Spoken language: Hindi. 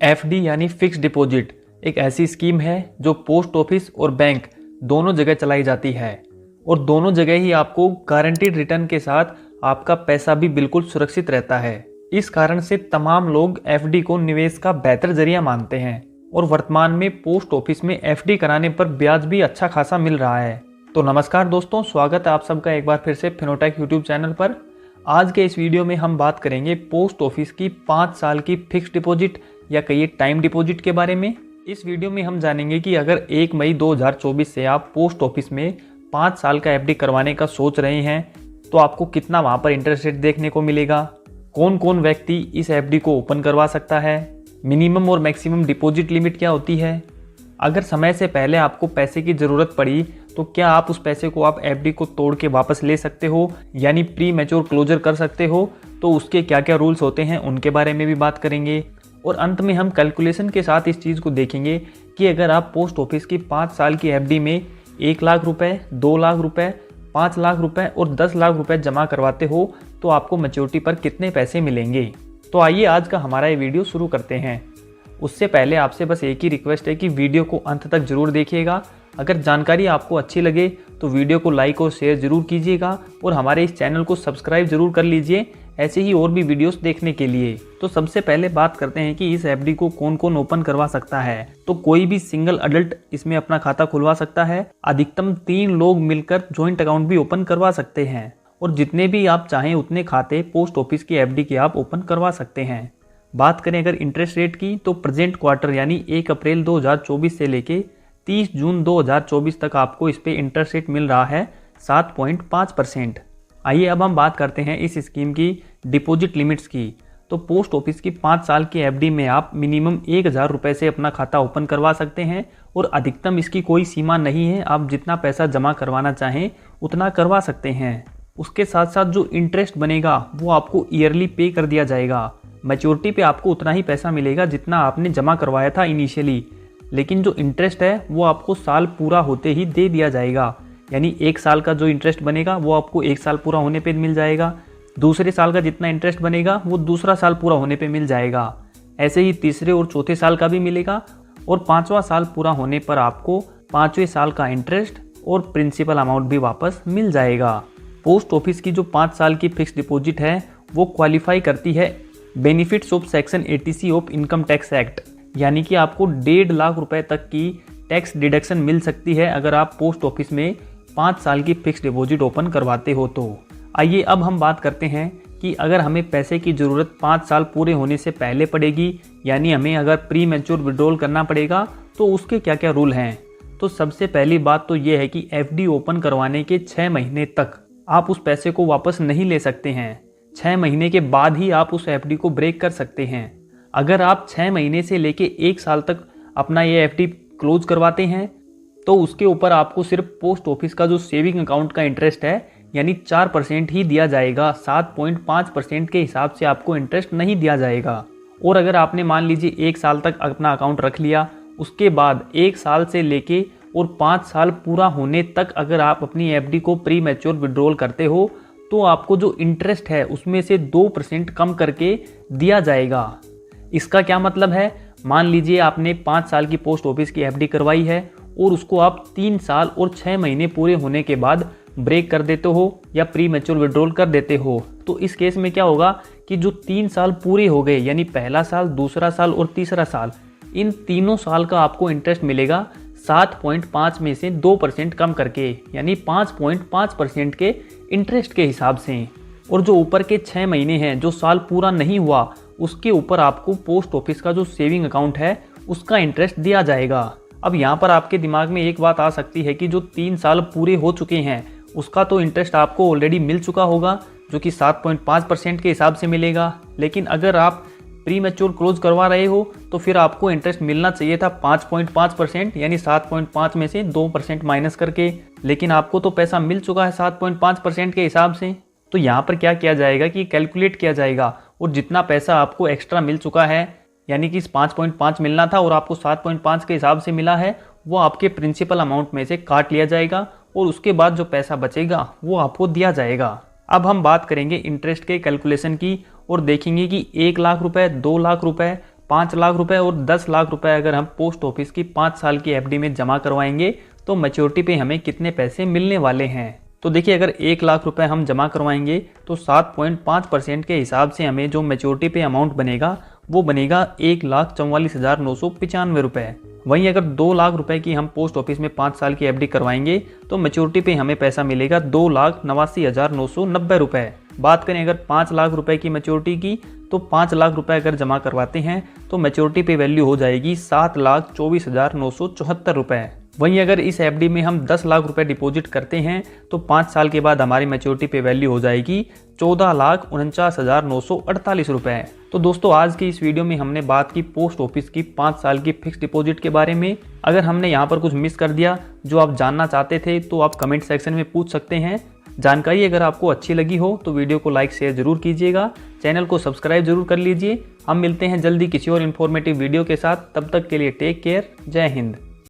एफडी यानी फिक्स्ड डिपॉजिट एक ऐसी स्कीम है जो पोस्ट ऑफिस और बैंक दोनों जगह चलाई जाती है और दोनों जगह ही आपको गारंटीड रिटर्न के साथ आपका पैसा भी बिल्कुल सुरक्षित रहता है। इस कारण से तमाम लोग एफडी को निवेश का बेहतर जरिया मानते हैं और वर्तमान में पोस्ट ऑफिस में एफडी कराने पर ब्याज भी अच्छा खासा मिल रहा है। तो नमस्कार दोस्तों, स्वागत है आप सबका एक बार फिर से फिनोटेक यूट्यूब चैनल पर। आज के इस वीडियो में हम बात करेंगे पोस्ट ऑफिस की 5 साल की फिक्स्ड डिपॉजिट या कहिए टाइम डिपॉजिट के बारे में। इस वीडियो में हम जानेंगे कि अगर 1 मई 2024 से आप पोस्ट ऑफिस में 5 साल का एफडी करवाने का सोच रहे हैं तो आपको कितना वहां पर इंटरेस्ट रेट देखने को मिलेगा, कौन कौन व्यक्ति इस एफडी को ओपन करवा सकता है, मिनिमम और मैक्सिमम डिपॉजिट लिमिट क्या होती है, अगर समय से पहले आपको पैसे की ज़रूरत पड़ी तो क्या आप उस पैसे को आप एफडी को तोड़ के वापस ले सकते हो यानी प्री मैच्योर क्लोजर कर सकते हो, तो उसके क्या क्या रूल्स होते हैं उनके बारे में भी बात करेंगे। और अंत में हम कैलकुलेशन के साथ इस चीज़ को देखेंगे कि अगर आप पोस्ट ऑफिस की 5 साल की एफडी में 1 लाख रुपए, 2 लाख रुपए, 5 लाख रुपए और 10 लाख रुपए जमा करवाते हो तो आपको मैच्योरिटी पर कितने पैसे मिलेंगे। तो आइए आज का हमारा ये वीडियो शुरू करते हैं। उससे पहले आपसे बस एक ही रिक्वेस्ट है कि वीडियो को अंत तक जरूर देखिएगा। अगर जानकारी आपको अच्छी लगे तो वीडियो को लाइक और शेयर जरूर कीजिएगा और हमारे इस चैनल को सब्सक्राइब जरूर कर लीजिए ऐसे ही और भी वीडियोस देखने के लिए। तो सबसे पहले बात करते हैं कि इस एफडी को कौन कौन ओपन करवा सकता है। तो कोई भी सिंगल अडल्ट इसमें अपना खाता खुलवा सकता है। अधिकतम 3 लोग मिलकर ज्वाइंट अकाउंट भी ओपन करवा सकते हैं और जितने भी आप चाहें उतने खाते पोस्ट ऑफिस की एफडी के आप ओपन करवा सकते हैं। बात करें अगर इंटरेस्ट रेट की तो प्रेजेंट क्वार्टर यानी 1 अप्रैल 2024 से लेके 30 जून 2024 तक आपको इस पे इंटरेस्ट रेट मिल रहा है 7.5%। आइए अब हम बात करते हैं इस स्कीम की डिपॉजिट लिमिट्स की। तो पोस्ट ऑफिस की 5 साल की एफडी में आप मिनिमम 1000 रुपये से अपना खाता ओपन करवा सकते हैं और अधिकतम इसकी कोई सीमा नहीं है, आप जितना पैसा जमा करवाना चाहें उतना करवा सकते हैं। उसके साथ साथ जो इंटरेस्ट बनेगा वो आपको ईयरली पे कर दिया जाएगा। मैच्योरिटी पे आपको उतना ही पैसा मिलेगा जितना आपने जमा करवाया था इनिशियली, लेकिन जो इंटरेस्ट है वो आपको साल पूरा होते ही दे दिया जाएगा। यानी 1 साल का जो इंटरेस्ट बनेगा वो आपको 1 साल पूरा होने पे मिल जाएगा, दूसरे साल का जितना इंटरेस्ट बनेगा वो दूसरा साल पूरा होने पे मिल जाएगा, ऐसे ही तीसरे और चौथे साल का भी मिलेगा और 5वां साल पूरा होने पर आपको 5वें साल का इंटरेस्ट और प्रिंसिपल अमाउंट भी वापस मिल जाएगा। पोस्ट ऑफिस की जो 5 साल की फिक्स डिपॉजिट है वो क्वालिफाई करती है benefits of section 80C of income tax act, यानी कि आपको 1.5 लाख रुपए तक की टैक्स डिडक्शन मिल सकती है अगर आप पोस्ट ऑफिस में 5 साल की फिक्स डिपॉजिट ओपन करवाते हो। तो आइए अब हम बात करते हैं कि अगर हमें पैसे की ज़रूरत 5 साल पूरे होने से पहले पड़ेगी यानी हमें अगर प्री मैच्योर विड्रॉल करना पड़ेगा तो उसके क्या क्या रूल हैं। तो सबसे पहली बात तो ये है कि एफडी ओपन करवाने के 6 महीने तक आप उस पैसे को वापस नहीं ले सकते हैं। 6 महीने के बाद ही आप उस एफडी को ब्रेक कर सकते हैं। अगर आप 6 महीने से लेके 1 साल तक अपना ये एफडी क्लोज करवाते हैं तो उसके ऊपर आपको सिर्फ पोस्ट ऑफिस का जो सेविंग अकाउंट का इंटरेस्ट है यानी 4% ही दिया जाएगा। 7.5% के हिसाब से आपको इंटरेस्ट नहीं दिया जाएगा। और अगर आपने मान लीजिए 1 साल तक अपना अकाउंट रख लिया, उसके बाद 1 साल से लेके और 5 साल पूरा होने तक अगर आप अपनी एफडी को प्री मैच्योर विड्रॉल करते हो तो आपको जो इंटरेस्ट है उसमें से 2% कम करके दिया जाएगा। इसका क्या मतलब है, मान लीजिए आपने 5 साल की पोस्ट ऑफिस की एफडी करवाई है और उसको आप 3 साल और 6 महीने पूरे होने के बाद ब्रेक कर देते हो या प्री मैच्योर विड्रॉल कर देते हो, तो इस केस में क्या होगा कि जो 3 साल पूरे हो गए यानी पहला साल, दूसरा साल और तीसरा साल, इन तीनों साल का आपको इंटरेस्ट मिलेगा 7.5 में से 2% कम करके यानी 5.5% के इंटरेस्ट के हिसाब से। और जो ऊपर के 6 महीने हैं जो साल पूरा नहीं हुआ उसके ऊपर आपको पोस्ट ऑफिस का जो सेविंग अकाउंट है उसका इंटरेस्ट दिया जाएगा। अब यहाँ पर आपके दिमाग में एक बात आ सकती है कि जो 3 साल पूरे हो चुके हैं उसका तो इंटरेस्ट आपको ऑलरेडी मिल चुका होगा जो कि 7.5% के हिसाब से मिलेगा, लेकिन अगर आप प्री मैच्योर क्लोज करवा रहे हो तो फिर आपको इंटरेस्ट मिलना चाहिए था 5.5% यानी 7.5 में से 2% माइनस करके, लेकिन आपको तो पैसा मिल चुका है 7.5% के हिसाब से। तो यहाँ पर क्या किया जाएगा कि कैलकुलेट किया जाएगा और जितना पैसा आपको एक्स्ट्रा मिल चुका है यानी कि 5.5 मिलना था और आपको 7.5 के हिसाब से मिला है वो आपके प्रिंसिपल अमाउंट में से काट लिया जाएगा और उसके बाद जो पैसा बचेगा वो आपको दिया जाएगा। अब हम बात करेंगे इंटरेस्ट के कैलकुलेशन की और देखेंगे कि 1 लाख रुपए, 2 लाख रुपए, 5 लाख रुपए और 10 लाख रुपए अगर हम पोस्ट ऑफिस की 5 साल की एफडी में जमा करवाएंगे तो मैच्योरिटी पे हमें कितने पैसे मिलने वाले हैं। तो देखिए, अगर 1 लाख रुपए हम जमा करवाएंगे तो 7.5% के हिसाब से हमें जो मैच्योरिटी पे अमाउंट बनेगा वो बनेगा 1,44,995 रुपए। वहीं अगर 2 लाख रुपए की हम पोस्ट ऑफिस में 5 साल की एफडी करवाएंगे तो मैच्योरिटी पे हमें पैसा मिलेगा 2,89,990 रुपए। बात करें अगर 5 लाख रुपए की मैच्योरिटी की तो 5 लाख रुपए अगर जमा करवाते हैं तो मैच्योरिटी पे वैल्यू हो जाएगी 7,24,974 रुपए। वहीं अगर इस एफडी में हम 10 लाख रुपए डिपॉजिट करते हैं तो 5 साल के बाद हमारी मैच्योरिटी पे वैल्यू हो जाएगी 14,49,948 रुपए। तो दोस्तों, आज की इस वीडियो में हमने बात की पोस्ट ऑफिस की 5 साल की फिक्स डिपॉजिट के बारे में। अगर हमने यहाँ पर कुछ मिस कर दिया जो आप जानना चाहते थे तो आप कमेंट सेक्शन में पूछ सकते हैं। जानकारी अगर आपको अच्छी लगी हो तो वीडियो को लाइक शेयर जरूर कीजिएगा, चैनल को सब्सक्राइब जरूर कर लीजिए। हम मिलते हैं जल्दी किसी और इन्फॉर्मेटिव वीडियो के साथ, तब तक के लिए टेक केयर, जय हिंद।